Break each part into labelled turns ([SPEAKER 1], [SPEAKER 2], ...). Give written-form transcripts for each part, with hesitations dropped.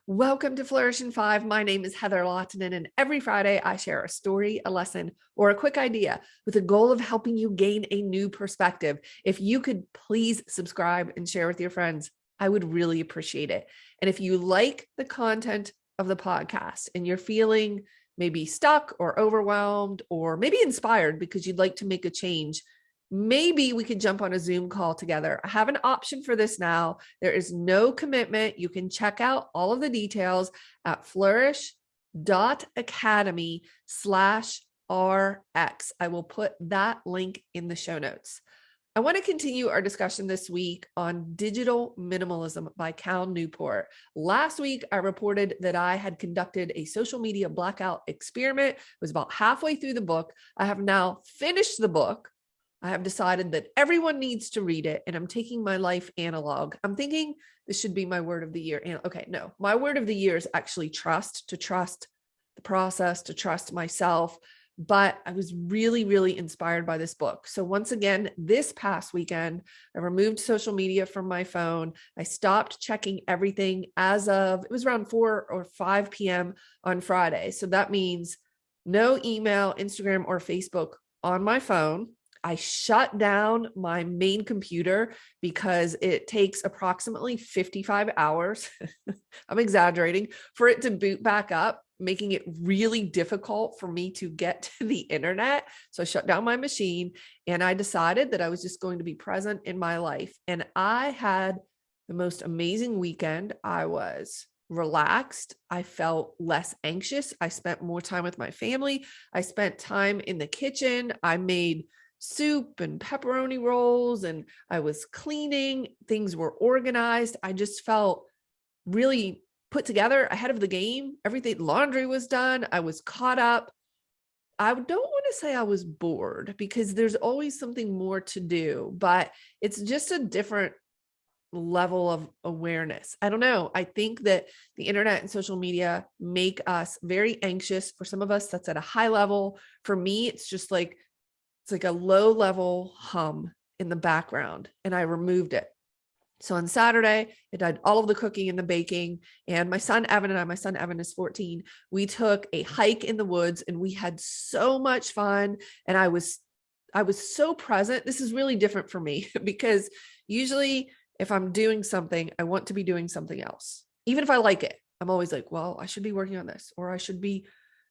[SPEAKER 1] Welcome to Flourish in 5. My name is Heather Lottinen, and every Friday I share a story, a lesson, or a quick idea with the goal of helping you gain a new perspective. If you could please subscribe and share with your friends, I would really appreciate it. And if you like the content of the podcast and you're feeling maybe stuck or overwhelmed or maybe inspired because you'd like to make a change, maybe we could jump on a Zoom call together. I have an option for this now. There is no commitment. You can check out all of the details at Flourish.Academy/RX. I will put that link in the show notes. I want to continue our discussion this week on Digital Minimalism by Cal Newport. Last week, I reported that I had conducted a social media blackout experiment. It was about halfway through the book. I have now finished the book. I have decided that everyone needs to read it, and I'm taking my life analog. I'm thinking this should be my word of the year. Okay, no, my word of the year is actually trust, to trust the process, to trust myself. But I was really, really inspired by this book. So once again, this past weekend, I removed social media from my phone. I stopped checking everything as of, it was around 4 or 5 p.m. on Friday. So that means no email, Instagram, or Facebook on my phone. I shut down my main computer because it takes approximately 55 hours, I'm exaggerating, for it to boot back up, making it really difficult for me to get to the internet. So I shut down my machine and I decided that I was just going to be present in my life. And I had the most amazing weekend. I was relaxed. I felt less anxious. I spent more time with my family. I spent time in the kitchen. I made soup and pepperoni rolls, and I was cleaning. Things were organized. I just felt really put together ahead of the game. Everything, laundry was done. I was caught up. I don't want to say I was bored because there's always something more to do, but it's just a different level of awareness. I don't know. I think that the internet and social media make us very anxious. For some of us, that's at a high level. For me, it's like a low level hum in the background, and I removed it. So on Saturday, I did all of the cooking and the baking, and my son Evan is 14. We took a hike in the woods and we had so much fun. And I was so present. This is really different for me because usually if I'm doing something, I want to be doing something else. Even if I like it, I'm always like, well, I should be working on this, or I should be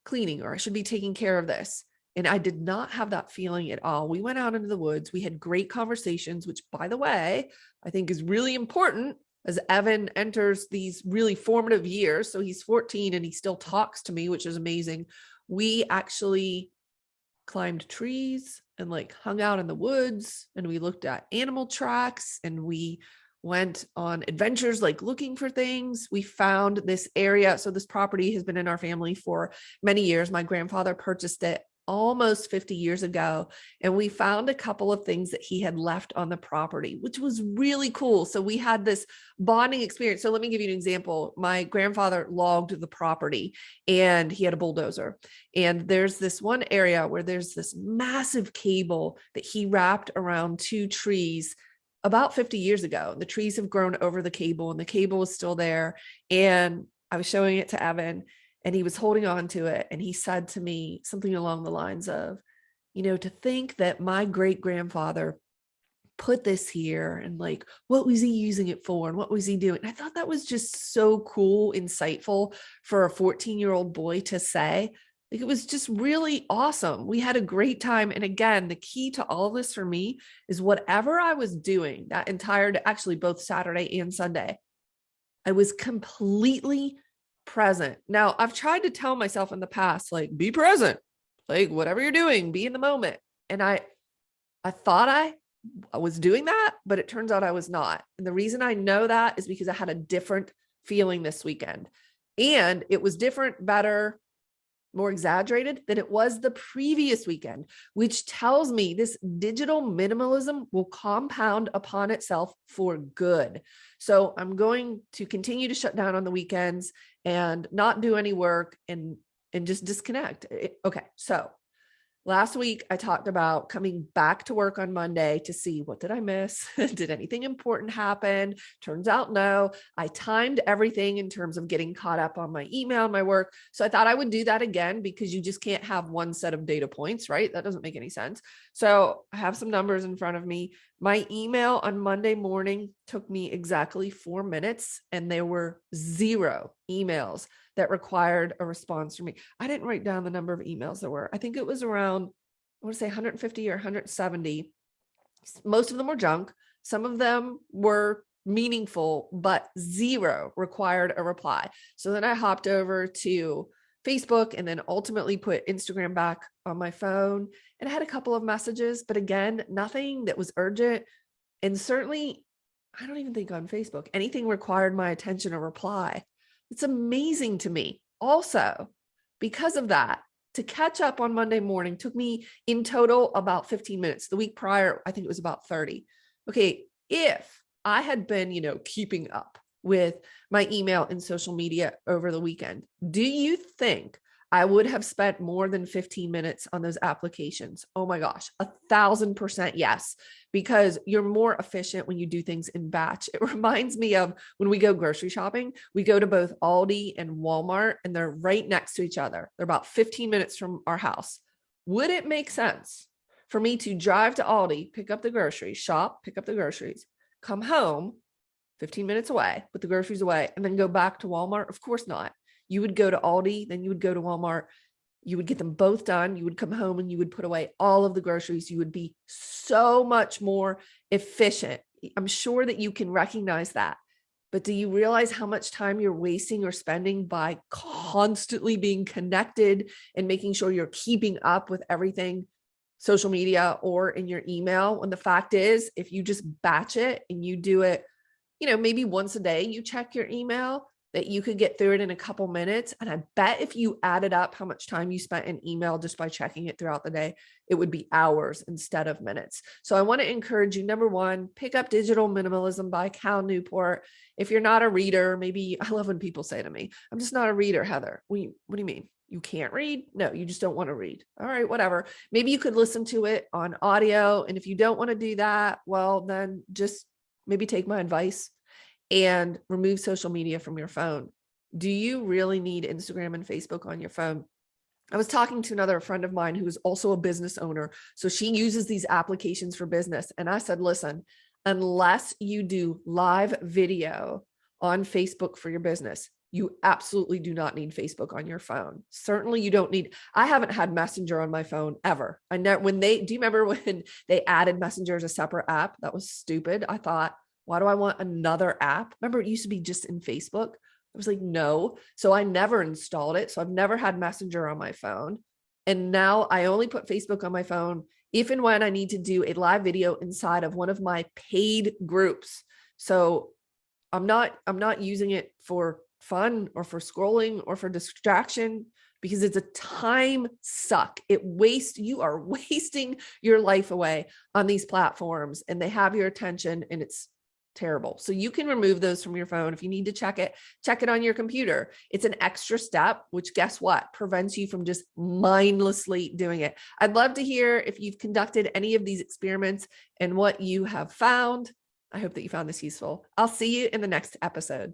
[SPEAKER 1] cleaning, or I should be taking care of this. And I did not have that feeling at all. We went out into the woods. We had great conversations, which, by the way, I think is really important as Evan enters these really formative years. So he's 14 and he still talks to me, which is amazing. We actually climbed trees and hung out in the woods, and we looked at animal tracks, and we went on adventures, looking for things. We found this area. So this property has been in our family for many years. My grandfather purchased it almost 50 years ago. And we found a couple of things that he had left on the property, which was really cool. So we had this bonding experience. So let me give you an example. My grandfather logged the property and he had a bulldozer. And there's this one area where there's this massive cable that he wrapped around 2 trees about 50 years ago. The trees have grown over the cable and the cable is still there. And I was showing it to Evan, and he was holding on to it. And he said to me something along the lines of, to think that my great grandfather put this here, and what was he using it for? And what was he doing? And I thought that was just so cool, insightful for a 14-year-old boy to say. It was just really awesome. We had a great time. And again, the key to all of this for me is whatever I was doing that actually both Saturday and Sunday, I was completely present. Now, I've tried to tell myself in the past, be present, whatever you're doing, be in the moment. And I thought I was doing that, but it turns out I was not. And the reason I know that is because I had a different feeling this weekend, and it was different, better, more exaggerated than it was the previous weekend, which tells me this digital minimalism will compound upon itself for good. So I'm going to continue to shut down on the weekends and not do any work and just disconnect. Okay. So Last week, I talked about coming back to work on Monday to see what did I miss? Did anything important happen? Turns out, no. I timed everything in terms of getting caught up on my email and my work. So I thought I would do that again because you just can't have one set of data points, right? That doesn't make any sense. So I have some numbers in front of me. My email on Monday morning took me exactly 4 minutes, and there were 0 emails that required a response from me. I didn't write down the number of emails there were. I think it was around, I want to say 150 or 170. Most of them were junk. Some of them were meaningful, but 0 required a reply. So then I hopped over to Facebook and then ultimately put Instagram back on my phone, and I had a couple of messages, but again, nothing that was urgent. And certainly, I don't even think on Facebook, anything required my attention or reply. It's amazing to me. Also, because of that, to catch up on Monday morning took me in total about 15 minutes. The week prior, I think it was about 30. Okay, if I had been, keeping up with my email and social media over the weekend, do you think I would have spent more than 15 minutes on those applications? Oh my gosh, 1,000% yes, because you're more efficient when you do things in batch. It reminds me of when we go grocery shopping, we go to both Aldi and Walmart, and they're right next to each other. They're about 15 minutes from our house. Would it make sense for me to drive to Aldi, pick up the groceries, shop, pick up the groceries, come home 15 minutes away, put the groceries away, and then go back to Walmart? Of course not. You would go to Aldi, then you would go to Walmart. You would get them both done. You would come home and you would put away all of the groceries. You would be so much more efficient. I'm sure that you can recognize that. But do you realize how much time you're wasting or spending by constantly being connected and making sure you're keeping up with everything, social media or in your email? When the fact is, if you just batch it and you do it, maybe once a day, you check your email, that you could get through it in a couple minutes. And I bet if you added up how much time you spent in email just by checking it throughout the day, it would be hours instead of minutes. So I want to encourage you, number one, pick up Digital Minimalism by Cal Newport. If you're not a reader, I love when people say to me, I'm just not a reader, Heather. What do you mean? You can't read? No, you just don't want to read. All right, whatever. Maybe you could listen to it on audio. And if you don't want to do that, well, then just maybe take my advice and remove social media from your phone. Do you really need Instagram and Facebook on your phone? I was talking to another friend of mine who is also a business owner. So she uses these applications for business. And I said, listen, unless you do live video on Facebook for your business, you absolutely do not need Facebook on your phone. Certainly you don't need, I haven't had Messenger on my phone ever. Do you remember when they added Messenger as a separate app? That was stupid. I thought, why do I want another app? Remember, it used to be just in Facebook. I was like, no. So I never installed it. So I've never had Messenger on my phone. And now I only put Facebook on my phone if and when I need to do a live video inside of one of my paid groups. So I'm not using it for fun or for scrolling or for distraction, because it's a time suck. You are wasting your life away on these platforms, and they have your attention, and it's terrible. So you can remove those from your phone. If you need to check it on your computer. It's an extra step, which guess what? Prevents you from just mindlessly doing it. I'd love to hear if you've conducted any of these experiments and what you have found. I hope that you found this useful. I'll see you in the next episode.